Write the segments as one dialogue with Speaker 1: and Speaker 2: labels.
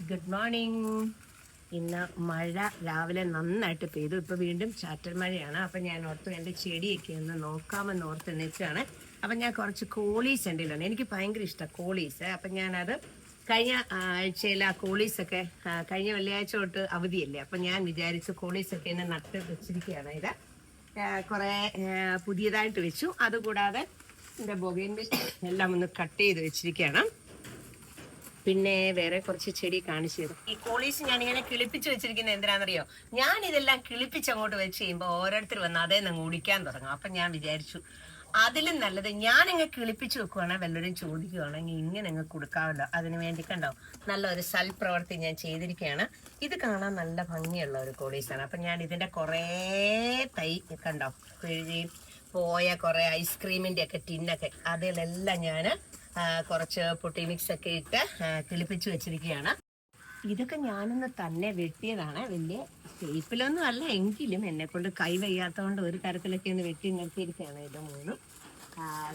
Speaker 1: Good morning. ഇന്ന് മഴ രാവിലെ നന്നായിട്ട് പെയ്തു. ഇപ്പോൾ വീണ്ടും ചാറ്റൽ മഴയാണ്. അപ്പം ഞാൻ ഓർത്തു എൻ്റെ ചെടിയൊക്കെ ഒന്ന് നോക്കാമെന്ന് ഓർത്ത് നിൽക്കുകയാണ്. അപ്പം ഞാൻ കുറച്ച് കോളീസ് എൻ്റെ കയ്യിലുണ്ട്. എനിക്ക് ഭയങ്കര ഇഷ്ടമാണ് കോളീസ്. അപ്പം ഞാനത് കഴിഞ്ഞ ആഴ്ചയിൽ ആ കോളീസൊക്കെ കഴിഞ്ഞ വെള്ളിയാഴ്ച തൊട്ട് അവധിയല്ലേ. അപ്പം ഞാൻ വിചാരിച്ചു കോളീസൊക്കെ എന്നെ നട്ട് വെച്ചിരിക്കുകയാണ്. ഇത് കുറേ പുതിയതായിട്ട് വെച്ചു. അതുകൂടാതെ എൻ്റെ ബൊഗൈൻവില്ല എല്ലാം ഒന്ന് കട്ട് ചെയ്ത് വെച്ചിരിക്കുകയാണ്. പിന്നെ വേറെ കുറച്ച് ചെടി കാണിച്ചു തരും. ഈ കോളീസ് ഞാനിങ്ങനെ കിളിപ്പിച്ച് വെച്ചിരിക്കുന്നത് എന്തിനാണെന്നറിയോ? ഞാൻ ഇതെല്ലാം കിളിപ്പിച്ച് അങ്ങോട്ട് വെച്ച് കഴിയുമ്പോൾ ഓരോരുത്തർ വന്ന് അതേ അങ്ങ് ഓടിക്കാൻ തുടങ്ങും. അപ്പം ഞാൻ വിചാരിച്ചു അതിലും നല്ലത് ഞാനങ്ങ് കിളിപ്പിച്ച് വെക്കുവാണെങ്കിൽ വല്ലവരും ചോദിക്കുവാണെങ്കിൽ ഇങ്ങനെ അങ്ങ് കൊടുക്കാമല്ലോ. അതിന് വേണ്ടി കണ്ടോ നല്ലൊരു സൽപ്രവൃത്തി ഞാൻ ചെയ്തിരിക്കുകയാണ്. ഇത് കാണാൻ നല്ല ഭംഗിയുള്ള ഒരു കോളീസാണ്. അപ്പം ഞാൻ ഇതിൻ്റെ കുറേ തൈ കണ്ടോ പിഴുകയും പോയ കുറേ ഐസ്ക്രീമിൻ്റെ ഒക്കെ ടിന്നൊക്കെ അതിലെല്ലാം ഞാൻ കുറച്ച് പൊട്ടി മിക്സ് ഒക്കെ ഇട്ട് കിളിപ്പിച്ച് വെച്ചിരിക്കുകയാണ്. ഇതൊക്കെ ഞാനൊന്ന് തന്നെ വെട്ടിയതാണ്. വലിയ ഷേപ്പിലൊന്നും അല്ല, എങ്കിലും എന്നെ കൊണ്ട് കൈ വയ്യാത്തതുകൊണ്ട് ഒരു തരത്തിലൊക്കെ ഒന്ന് വെട്ടി നിർത്തിയിരിക്കുകയാണ് ഇത് മൂന്നും.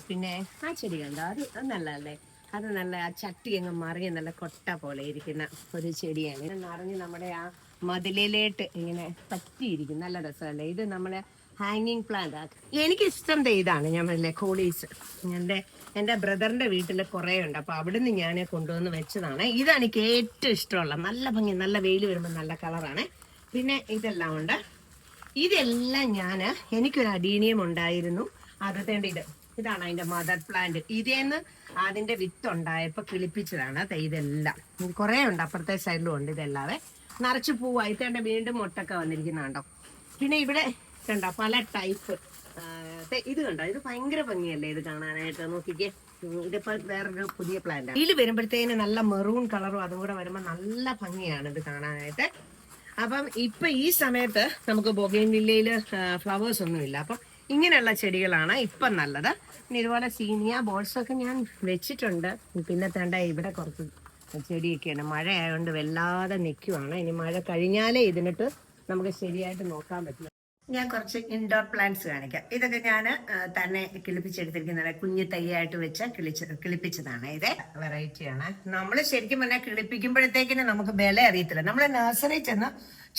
Speaker 1: പിന്നെ ആ ചെടി കണ്ടോ, അത് നല്ലതല്ലേ? അത് നല്ല ആ ചട്ടി അങ്ങ് മറിഞ്ഞ് നല്ല കൊട്ട പോലെ ഇരിക്കുന്ന ഒരു ചെടിയാണ്. ഇത് നിറഞ്ഞ് നമ്മുടെ ആ മതിലിലേട്ട് ഇങ്ങനെ പറ്റിയിരിക്കും. നല്ല രസമല്ലേ? ഇത് നമ്മളെ ഹാങ്ങിങ് പ്ലാന്റ് ആണ്. എനിക്കിഷ്ടം ഇതാണ്. ഞാൻ പറഞ്ഞില്ലേ കോളീസ് എൻ്റെ ബ്രദറിൻ്റെ വീട്ടിൽ കുറേ ഉണ്ട്. അപ്പോൾ അവിടുന്ന് ഞാൻ കൊണ്ടുവന്ന് വെച്ചതാണ്. ഇതാണ് എനിക്ക് ഏറ്റവും ഇഷ്ടമുള്ള. നല്ല ഭംഗി, നല്ല വെയിൽ വരുമ്പോൾ നല്ല കളറാണ്. പിന്നെ ഇതെല്ലാം ഉണ്ട്. ഇതെല്ലാം എനിക്കൊരു അഡീനിയം ഉണ്ടായിരുന്നു. അതേണ്ട ഇതാണ് അതിൻ്റെ മദർ പ്ലാന്റ്. ഇതേന്ന് അതിൻ്റെ വിത്തുണ്ടായപ്പോൾ കിളിപ്പിച്ചതാണ്. ഇതെല്ലാം കുറേ ഉണ്ട്, അപ്പുറത്തെ സൈഡിലും ഉണ്ട്. ഇതെല്ലാവേ നിറച്ച് പൂവായിട്ടേണ്ട വീണ്ടും മുട്ടൊക്കെ വന്നിരിക്കുന്നുണ്ടോ. പിന്നെ ഇവിടെ കണ്ടോ പല ടൈപ്പ്. ഇത് കണ്ടോ, ഇത് ഭയങ്കര ഭംഗിയല്ലേ ഇത് കാണാനായിട്ട്? നോക്കിക്കേ, ഇതിപ്പോൾ വേറൊരു പുതിയ പ്ലാന്റ്. ഇതിൽ വരുമ്പോഴത്തേന് നല്ല മെറൂൺ കളറും അതും കൂടെ വരുമ്പോൾ നല്ല ഭംഗിയാണ് ഇത് കാണാനായിട്ട്. അപ്പം ഇപ്പൊ ഈ സമയത്ത് നമുക്ക് ബൊഗൈൻവില്ലയിൽ ഫ്ലവേഴ്സ് ഒന്നുമില്ല. അപ്പം ഇങ്ങനെയുള്ള ചെടികളാണ് ഇപ്പം നല്ലത്. പിന്നെ ഇതുപോലെ സീനിയ ബോൾസൊക്കെ ഞാൻ വെച്ചിട്ടുണ്ട്. പിന്നെ തേണ്ട ഇവിടെ കുറച്ച് ചെടിയൊക്കെയാണ്. മഴ ആയതുകൊണ്ട് വല്ലാതെ നിൽക്കുവാണ്. ഇനി മഴ കഴിഞ്ഞാലേ ഇതിനിട്ട് നമുക്ക് ശരിയായിട്ട് നോക്കാൻ പറ്റില്ല. ഞാൻ കുറച്ച് ഇൻഡോർ പ്ലാന്റ്സ് കാണിക്കാം. ഇതൊക്കെ ഞാൻ തന്നെ കിളിപ്പിച്ചെടുത്തിരിക്കുന്നത് കുഞ്ഞു തൈയായിട്ട് വെച്ച് കിളിപ്പിച്ചതാണ്. ഇത് വെറൈറ്റിയാണ്. നമ്മൾ ശരിക്കും പറഞ്ഞാൽ കിളിപ്പിക്കുമ്പോഴത്തേക്കിന് നമുക്ക് വില അറിയത്തില്ല. നമ്മൾ നഴ്സറി ചെന്ന്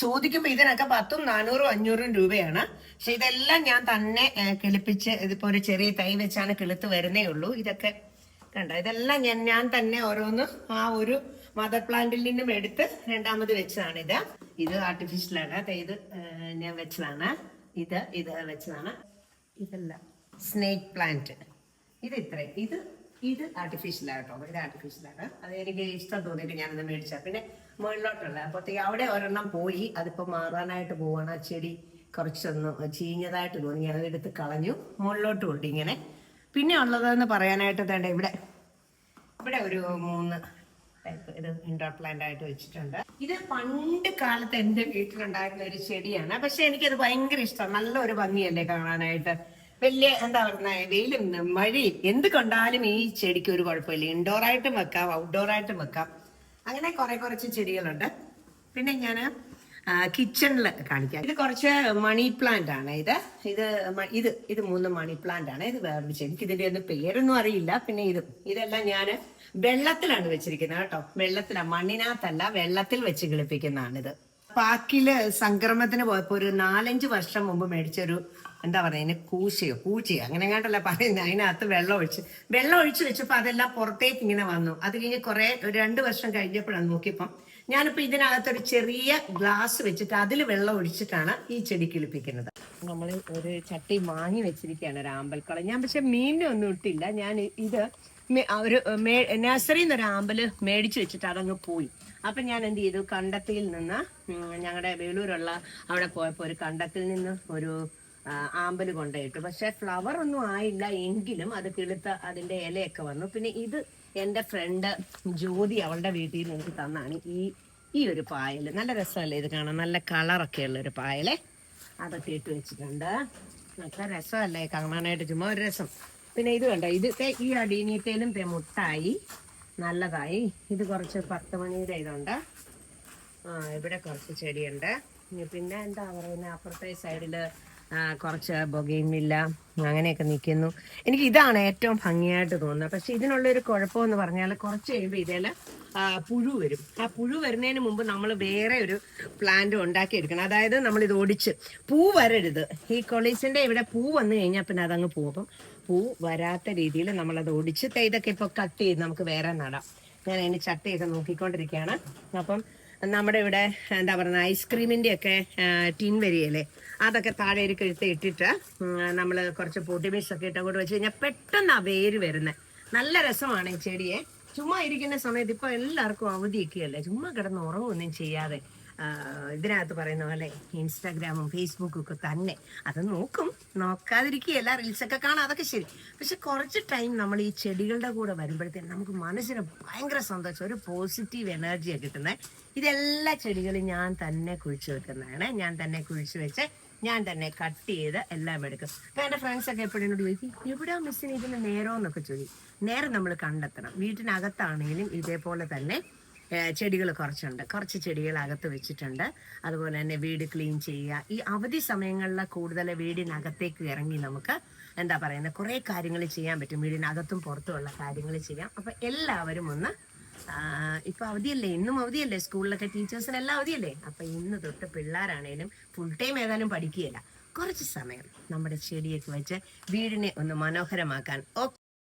Speaker 1: ചോദിക്കുമ്പോൾ ഇതിനൊക്കെ 100, 400, 500 രൂപയാണ്. പക്ഷെ ഇതെല്ലാം ഞാൻ തന്നെ കിളിപ്പിച്ച് ഇതിപ്പോ ഒരു ചെറിയ തൈ വെച്ചാണ് കിളുത്ത് വരുന്നേ ഉള്ളൂ. ഇതൊക്കെ കണ്ടോ, ഇതെല്ലാം ഞാൻ തന്നെ ഓരോന്ന് ആ ഒരു മദർ പ്ലാന്റിൽ നിന്നും എടുത്ത് രണ്ടാമത് വെച്ചതാണ്. ഇത് ആർട്ടിഫിഷ്യലാണ്. ഇത് ഞാൻ വെച്ചതാണ്. ഇത് വെച്ചതാണ്. ഇതെല്ലാം സ്നേക്ക് പ്ലാന്റ്. ഇത് ആർട്ടിഫിഷ്യലാട്ടോ. ഇത് ആർട്ടിഫിഷ്യലാണ്. അത് എനിക്ക് ഇഷ്ടം തോന്നിയിട്ട് ഞാനത് മേടിച്ച. പിന്നെ മുകളിലോട്ടുള്ള അപ്പോഴത്തേക്ക് അവിടെ ഒരെണ്ണം പോയി. അതിപ്പോൾ മാറാനായിട്ട് പോവാണ്. ആ ചെടി കുറച്ചൊന്ന് ചീഞ്ഞതായിട്ട് തോന്നി. ഞാനതെടുത്ത് കളഞ്ഞു. മുകളിലോട്ടും ഉണ്ട് ഇങ്ങനെ. പിന്നെ ഉള്ളതെന്ന് പറയാനായിട്ട് വേണ്ട ഇവിടെ ഒരു 3 ടൈപ്പ് ഇത് ഇൻഡോർ പ്ലാന്റ് ആയിട്ട് വെച്ചിട്ടുണ്ട്. ഇത് പണ്ട് കാലത്ത് എൻ്റെ വീട്ടിലുണ്ടായിരുന്ന ഒരു ചെടിയാണ്. പക്ഷെ എനിക്കത് ഭയങ്കര ഇഷ്ടമാണ്. നല്ലൊരു ഭംഗിയല്ലേ കാണാനായിട്ട്. വലിയ എന്താ പറയുക, വെയിലും മഴയും എന്ത് കണ്ടാലും ഈ ചെടിക്ക് ഒരു കുഴപ്പമില്ല. ഇൻഡോറായിട്ടും വെക്കാം, ഔട്ട്ഡോറായിട്ടും വെക്കാം. അങ്ങനെ കുറച്ച് ചെടികളുണ്ട്. പിന്നെ ഞാൻ കിച്ചണിൽ കാണിക്കാം. ഇത് കുറച്ച് മണി പ്ലാന്റ് ആണ്. ഇത് 3 മണി പ്ലാന്റ് ആണ്. ഇത് വേറെ എനിക്ക് ഇതിന്റെ ഒന്നും പേരൊന്നും അറിയില്ല. പിന്നെ ഇതെല്ലാം ഞാൻ വെള്ളത്തിലാണ് വെച്ചിരിക്കുന്നത് കേട്ടോ. വെള്ളത്തിലാണ്, മണ്ണിനകത്തല്ല, വെള്ളത്തിൽ വെച്ച് കിളിപ്പിക്കുന്നതാണിത്. പാക്കില് സംക്രമത്തിന് പോയപ്പോ ഒരു 4-5 വർഷം മുമ്പ് മേടിച്ചൊരു എന്താ പറയുക, പൂച്ചയോ അങ്ങനെ കണ്ടല്ല പറയുന്നത്. അതിനകത്ത് വെള്ളം ഒഴിച്ച് വെച്ചപ്പോൾ അതെല്ലാം പുറത്തേക്ക് ഇങ്ങനെ വന്നു. അത് കഴിഞ്ഞ് ഒരു 2 വർഷം കഴിഞ്ഞപ്പോഴാണ് നോക്കിയപ്പം ഞാനിപ്പോൾ ഇതിനകത്തൊരു ചെറിയ ഗ്ലാസ് വെച്ചിട്ട് അതിൽ വെള്ളം ഒഴിച്ചിട്ടാണ് ഈ ചെടി കിളിപ്പിക്കുന്നത്. നമ്മൾ ഒരു ചട്ടി വാങ്ങി വെച്ചിരിക്കുകയാണ്, ഒരു ആമ്പൽക്കളം. ഞാൻ പക്ഷെ മീനിനൊന്നും ഇട്ടില്ല. ഞാൻ ഇത് ഒരു നഴ്സറിയിൽ നിന്ന് ഒരു ആമ്പല് മേടിച്ചു വെച്ചിട്ട് അതങ്ങ് പോയി. അപ്പം ഞാൻ എന്ത് ചെയ്തു, കണ്ടത്തിൽ നിന്ന് ഞങ്ങളുടെ വേളൂരുള്ള അവിടെ പോയപ്പോൾ ഒരു കണ്ടത്തിൽ നിന്ന് ഒരു ആമ്പല് കൊണ്ടുപോയിട്ടു. പക്ഷെ ഫ്ലവർ ഒന്നും ആയില്ല, എങ്കിലും അത് കിളുത്ത അതിൻ്റെ ഇലയൊക്കെ വന്നു. പിന്നെ ഇത് എൻ്റെ ഫ്രണ്ട് ജ്യോതി അവളുടെ വീട്ടിൽ നിന്ന് എനിക്ക് തന്നാണ് ഈ ഒരു പായൽ. നല്ല രസമല്ലേ ഇത് കാണാൻ? നല്ല കളറൊക്കെ ഉള്ളൊരു പായലെ അതൊക്കെ ഇട്ട് വെച്ചിട്ടുണ്ട്. നല്ല രസമല്ലേ കാണാനായിട്ട്? ചുമ്മാ ഒരു രസം. പിന്നെ ഇത് കണ്ടോ, ഈ അടീനീത്തേലും മുട്ടായി നല്ലതായി. ഇത് കുറച്ച് 10 മണിയുടെ ഇതുണ്ട്. ഇവിടെ കുറച്ച് ചെടിയുണ്ട്. പിന്നെ എന്താ പറയുന്നത്, അപ്പുറത്തെ സൈഡിൽ കുറച്ച് ബൊഗെയിൻവില്ല അങ്ങനെയൊക്കെ നിൽക്കുന്നു. എനിക്ക് ഇതാണ് ഏറ്റവും ഭംഗിയായിട്ട് തോന്നുന്നത്. പക്ഷെ ഇതിനുള്ളൊരു കുഴപ്പമെന്ന് പറഞ്ഞാൽ കുറച്ച് കഴിയുമ്പോൾ ഇതിൽ പുഴു വരും. ആ പുഴു വരുന്നതിന് മുമ്പ് നമ്മൾ വേറെ ഒരു പ്ലാന്റ് ഉണ്ടാക്കിയെടുക്കണം. അതായത് നമ്മളിത് ഒടിച്ച് പൂ വരരുത്. ഈ കൊളീസിൻ്റെ ഇവിടെ പൂ വന്നു കഴിഞ്ഞാൽ പിന്നെ അതങ്ങ് പോകും. അപ്പം പൂ വരാത്ത രീതിയിൽ നമ്മളത് ഒടിച്ച് ഇതൊക്കെ ഇപ്പോൾ കട്ട് ചെയ്ത് നമുക്ക് വേറെ നടാം. ഞാൻ അതിന് ചട്ടയൊക്കെ നോക്കിക്കൊണ്ടിരിക്കുകയാണ്. അപ്പം നമ്മുടെ ഇവിടെ എന്താ പറയുക, ഐസ്ക്രീമിൻ്റെ ഒക്കെ ടിൻ വരികയല്ലേ, അതൊക്കെ താഴെ ഒരു കഴുത്ത് ഇട്ടിട്ട് നമ്മൾ കുറച്ച് പൊടി മിക്സൊക്കെ ഇട്ട് അങ്ങോട്ട് വെച്ച് കഴിഞ്ഞാൽ പെട്ടെന്ന് ആ വേര് വരുന്നത്. നല്ല രസമാണ് ഈ ചെടിയെ. ചുമ്മാ ഇരിക്കുന്ന സമയത്ത് ഇപ്പോൾ എല്ലാവർക്കും അവധിയൊക്കെയല്ലേ, ചുമ്മാ കിടന്ന് ഉറങ്ങുമൊന്നും ചെയ്യാതെ ഇതിനകത്ത് പറയുന്ന പോലെ ഇൻസ്റ്റാഗ്രാമും ഫേസ്ബുക്കും ഒക്കെ തന്നെ അത് നോക്കാതിരിക്കുകയല്ല, റീൽസൊക്കെ കാണാം, അതൊക്കെ ശരി. പക്ഷെ കുറച്ച് ടൈം നമ്മൾ ഈ ചെടികളുടെ കൂടെ വരുമ്പോഴത്തേക്കും നമുക്ക് മനസ്സിന് ഭയങ്കര സന്തോഷം, ഒരു പോസിറ്റീവ് എനർജിയാണ് കിട്ടുന്നത്. ഇതെല്ലാ ചെടികളും ഞാൻ തന്നെ കുഴിച്ചു വെക്കുന്നതാണ്. ഞാൻ തന്നെ കുഴിച്ചു വെച്ച് ഞാൻ തന്നെ കട്ട് ചെയ്ത് എല്ലാം എടുക്കും. അപ്പം എൻ്റെ ഫ്രണ്ട്സൊക്കെ എപ്പോഴും എന്നോട് ചോദിക്കും, എവിടെയാ മിസ്സിന് ഇതിന് നേരമെന്നൊക്കെ ചോദിക്കും. നേരം നമ്മൾ കണ്ടെത്തണം. വീട്ടിനകത്താണെങ്കിലും ഇതേപോലെ തന്നെ ചെടികൾ കുറച്ച് ചെടികൾ അകത്ത് വെച്ചിട്ടുണ്ട്. അതുപോലെ തന്നെ വീട് ക്ലീൻ ചെയ്യുക. ഈ അവധി സമയങ്ങളിൽ കൂടുതൽ വീടിനകത്തേക്ക് ഇറങ്ങി നമുക്ക് എന്താ പറയുന്നത് കുറേ കാര്യങ്ങൾ ചെയ്യാൻ പറ്റും. വീടിനകത്തും പുറത്തുമുള്ള കാര്യങ്ങൾ ചെയ്യാം. അപ്പം എല്ലാവരും ഒന്ന് ഇപ്പം അവധിയല്ലേ, ഇന്നും അവധിയല്ലേ, സ്കൂളിലൊക്കെ ടീച്ചേഴ്സിനെല്ലാം അവധിയല്ലേ. അപ്പം ഇന്ന് തൊട്ട് പിള്ളേരാണേലും ഫുൾ ടൈം ഏതായാലും പഠിക്കുകയില്ല, കുറച്ച് സമയം നമ്മുടെ ചെടിയൊക്കെ വെച്ച് വീടിനെ ഒന്ന് മനോഹരമാക്കാൻ